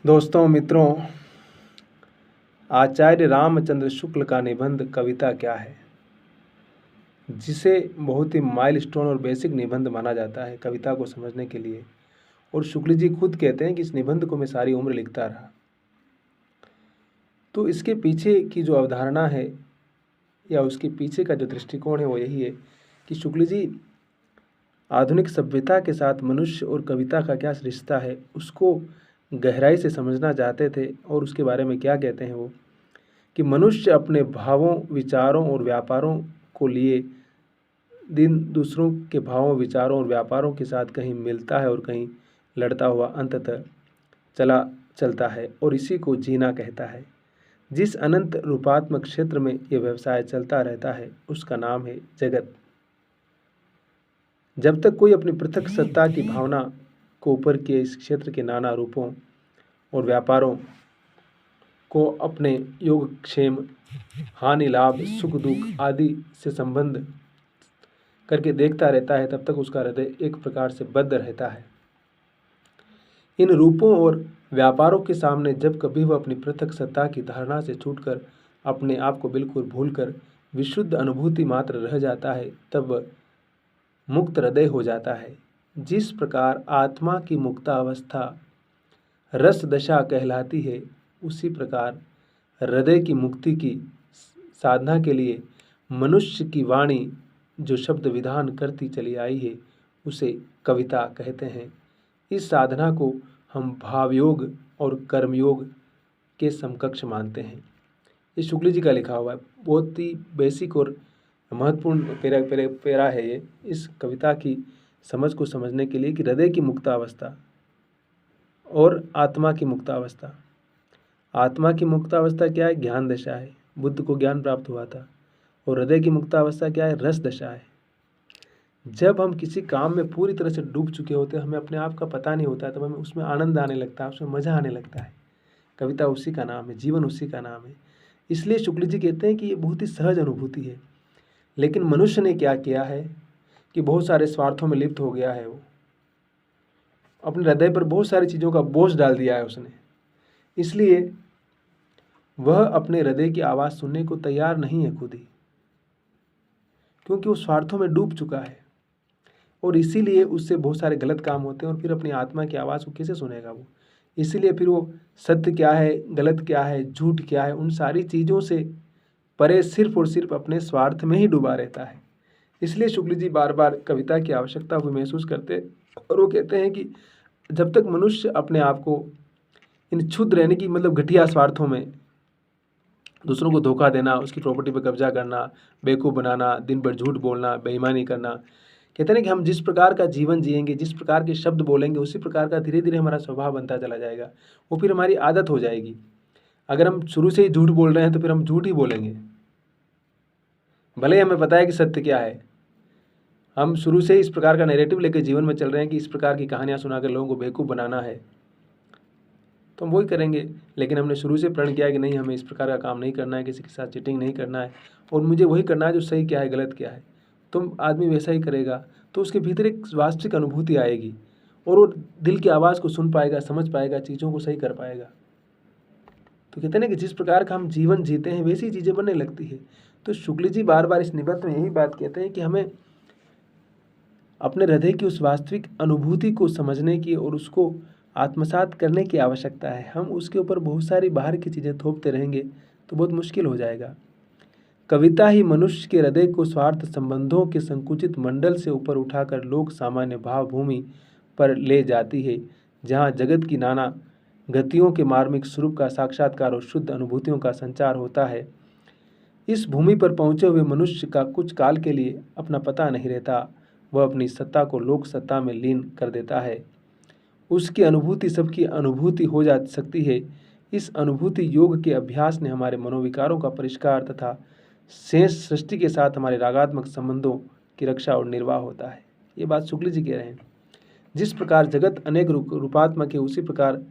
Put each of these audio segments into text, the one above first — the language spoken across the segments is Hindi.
दोस्तों मित्रों, आचार्य रामचंद्र शुक्ल का निबंध कविता क्या है, जिसे बहुत ही माइलस्टोन और बेसिक निबंध माना जाता है कविता को समझने के लिए। और शुक्ल जी खुद कहते हैं कि इस निबंध को मैं सारी उम्र लिखता रहा। तो इसके पीछे की जो अवधारणा है या उसके पीछे का जो दृष्टिकोण है वो यही है कि शुक्ल जी आधुनिक सभ्यता के साथ मनुष्य और कविता का क्या रिश्ता है उसको गहराई से समझना चाहते थे। और उसके बारे में क्या कहते हैं वो कि मनुष्य अपने भावों, विचारों और व्यापारों को लिए दिन दूसरों के भावों, विचारों और व्यापारों के साथ कहीं मिलता है और कहीं लड़ता हुआ अंततः चलता है, और इसी को जीना कहता है। जिस अनंत रूपात्मक क्षेत्र में ये व्यवसाय चलता रहता है उसका नाम है जगत। जब तक कोई अपनी पृथक सत्ता की भावना को ऊपर के इस क्षेत्र के नाना रूपों और व्यापारों को अपने योगक्षेम, हानि लाभ, सुख दुख आदि से संबंध करके देखता रहता है, तब तक उसका हृदय एक प्रकार से बद्ध रहता है। इन रूपों और व्यापारों के सामने जब कभी वह अपनी पृथक सत्ता की धारणा से छूटकर अपने आप को बिल्कुल भूलकर विशुद्ध अनुभूति मात्र रह जाता है, तब वह मुक्त हृदय हो जाता है। जिस प्रकार आत्मा की मुक्तावस्था रस दशा कहलाती है, उसी प्रकार हृदय की मुक्ति की साधना के लिए मनुष्य की वाणी जो शब्द विधान करती चली आई है उसे कविता कहते हैं। इस साधना को हम भावयोग और कर्मयोग के समकक्ष मानते हैं। ये शुक्ल जी का लिखा हुआ है, बहुत ही बेसिक और महत्वपूर्ण पेरा है ये इस कविता की समझ को समझने के लिए कि हृदय की मुक्तावस्था और आत्मा की मुक्तावस्था। आत्मा की मुक्तावस्था क्या है? ज्ञान दशा है, बुद्ध को ज्ञान प्राप्त हुआ था। और हृदय की मुक्तावस्था क्या है? रस दशा है। जब हम किसी काम में पूरी तरह से डूब चुके होते हैं, हमें अपने आप का पता नहीं होता है, तब हमें उसमें आनंद आने लगता है, उसमें मज़ा आने लगता है। कविता उसी का नाम है, जीवन उसी का नाम है। इसलिए शुक्ल जी कहते हैं कि ये बहुत ही सहज अनुभूति है। लेकिन मनुष्य ने क्या किया है कि बहुत सारे स्वार्थों में लिप्त हो गया है। वो अपने हृदय पर बहुत सारी चीज़ों का बोझ डाल दिया है उसने, इसलिए वह अपने हृदय की आवाज़ सुनने को तैयार नहीं है खुद ही, क्योंकि वो स्वार्थों में डूब चुका है। और इसीलिए उससे बहुत सारे गलत काम होते हैं, और फिर अपनी आत्मा की आवाज़ को कैसे सुनेगा वो। इसीलिए फिर वो सत्य क्या है, गलत क्या है, झूठ क्या है, उन सारी चीज़ों से परे सिर्फ और सिर्फ अपने स्वार्थ में ही डूबा रहता है। इसलिए शुक्ल जी बार बार कविता की आवश्यकता को महसूस करते, और वो कहते हैं कि जब तक मनुष्य अपने आप को इन क्षुद्र रहने की मतलब घटिया स्वार्थों में, दूसरों को धोखा देना, उसकी प्रॉपर्टी पर कब्जा करना, बेवकूफ़ बनाना, दिन भर झूठ बोलना, बेईमानी करना, कहते हैं कि हम जिस प्रकार का जीवन जिएंगे, जिस प्रकार के शब्द बोलेंगे, उसी प्रकार का धीरे धीरे हमारा स्वभाव बनता चला जाएगा। वो फिर हमारी आदत हो जाएगी। अगर हम शुरू से ही झूठ बोल रहे हैं तो फिर हम झूठ ही बोलेंगे, भले ही हमें पता है कि सत्य क्या है। हम शुरू से ही इस प्रकार का नैरेटिव लेकर जीवन में चल रहे हैं कि इस प्रकार की कहानियाँ सुनाकर लोगों को बेवकूफ़ बनाना है, तो हम वही करेंगे। लेकिन हमने शुरू से प्रण किया है कि नहीं, हमें इस प्रकार का काम नहीं करना है, किसी के साथ चीटिंग नहीं करना है, और मुझे वही करना है जो सही क्या है, गलत क्या है, तो आदमी वैसा ही करेगा। तो उसके भीतर एक वास्तविक अनुभूति आएगी, और वो दिल की आवाज़ को सुन पाएगा, समझ पाएगा, चीज़ों को सही कर पाएगा। तो कहते हैं ना कि जिस प्रकार का हम जीवन जीते हैं वैसी चीज़ें बनने लगती है। तो शुक्ल जी बार बार इस निबंध में यही बात कहते हैं कि हमें अपने हृदय की उस वास्तविक अनुभूति को समझने की और उसको आत्मसात करने की आवश्यकता है। हम उसके ऊपर बहुत सारी बाहर की चीज़ें थोपते रहेंगे तो बहुत मुश्किल हो जाएगा। कविता ही मनुष्य के हृदय को स्वार्थ संबंधों के संकुचित मंडल से ऊपर उठाकर लोक सामान्य भाव भूमि पर ले जाती है, जहाँ जगत की नाना गतियों के मार्मिक स्वरूप का साक्षात्कार और शुद्ध अनुभूतियों का संचार होता है। इस भूमि पर पहुँचे हुए मनुष्य का कुछ काल के लिए अपना पता नहीं रहता, वह अपनी सत्ता को लोक सत्ता में लीन कर देता है। उसकी अनुभूति सबकी अनुभूति हो जा सकती है। इस अनुभूति योग के अभ्यास ने हमारे मनोविकारों का परिष्कार तथा शेष सृष्टि के साथ हमारे रागात्मक संबंधों की रक्षा और निर्वाह होता है। ये बात शुक्ल जी कह रहे हैं। जिस प्रकार जगत अनेक रूपात्मक है, उसी प्रकार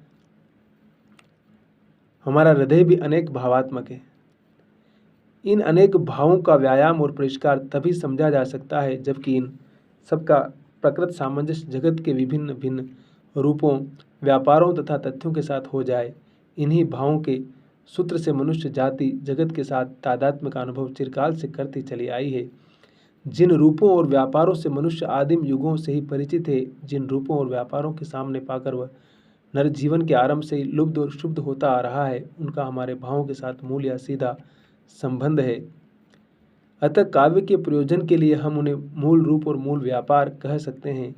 हमारा हृदय भी अनेक भावात्मक है। इन अनेक भावों का व्यायाम और परिष्कार तभी समझा जा सकता है जबकि इन सबका प्रकृत सामंजस्य जगत के विभिन्न भिन्न रूपों व्यापारों तथा तथ्यों के साथ हो जाए। इन्हीं भावों के सूत्र से मनुष्य जाति जगत के साथ तादात्म्य का अनुभव चिरकाल से करती चली आई है। जिन रूपों और व्यापारों से मनुष्य आदिम युगों से ही परिचित है, जिन रूपों और व्यापारों के सामने पाकर वह नर जीवन के आरंभ से ही लुब्ध और शुद्ध होता आ रहा है, उनका हमारे भावों के साथ मूल या सीधा संबंध है। अतः काव्य के प्रयोजन के लिए हम उन्हें मूल रूप और मूल व्यापार कह सकते हैं।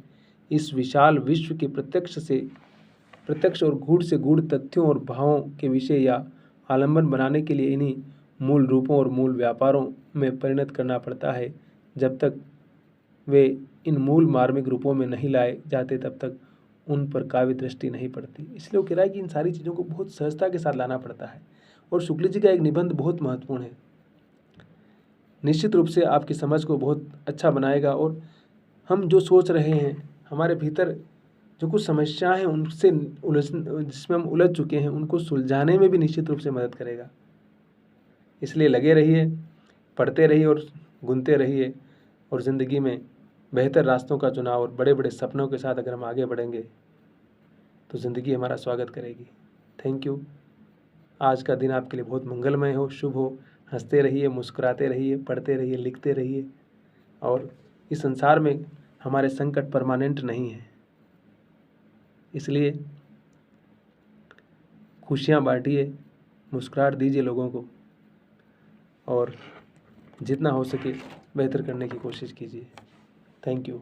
इस विशाल विश्व के प्रत्यक्ष और गूढ़ से गूढ़ तथ्यों और भावों के विषय या आलंबन बनाने के लिए इन्हीं मूल रूपों और मूल व्यापारों में परिणत करना पड़ता है। जब तक वे इन मूल मार्मिक रूपों में नहीं लाए जाते, तब तक उन पर काव्य दृष्टि नहीं पड़ती। इसलिए वो कह रहा है कि इन सारी चीज़ों को बहुत सहजता के साथ लाना पड़ता है। और शुक्ल जी का एक निबंध बहुत महत्वपूर्ण है, निश्चित रूप से आपकी समझ को बहुत अच्छा बनाएगा। और हम जो सोच रहे हैं, हमारे भीतर जो कुछ समस्याएं हैं उनसे जिसमें हम उलझ चुके हैं, उनको सुलझाने में भी निश्चित रूप से मदद करेगा। इसलिए लगे रहिए, पढ़ते रहिए और गुनते रहिए, और ज़िंदगी में बेहतर रास्तों का चुनाव और बड़े बड़े सपनों के साथ अगर हम आगे बढ़ेंगे तो ज़िंदगी हमारा स्वागत करेगी। Thank you. आज का दिन आपके लिए बहुत मंगलमय हो, शुभ हो। हंसते रहिए, मुस्कुराते रहिए, पढ़ते रहिए, लिखते रहिए। और इस संसार में हमारे संकट परमानेंट नहीं है, इसलिए खुशियाँ बांटिए, मुस्कुराहट दीजिए लोगों को, और जितना हो सके बेहतर करने की कोशिश कीजिए। Thank you.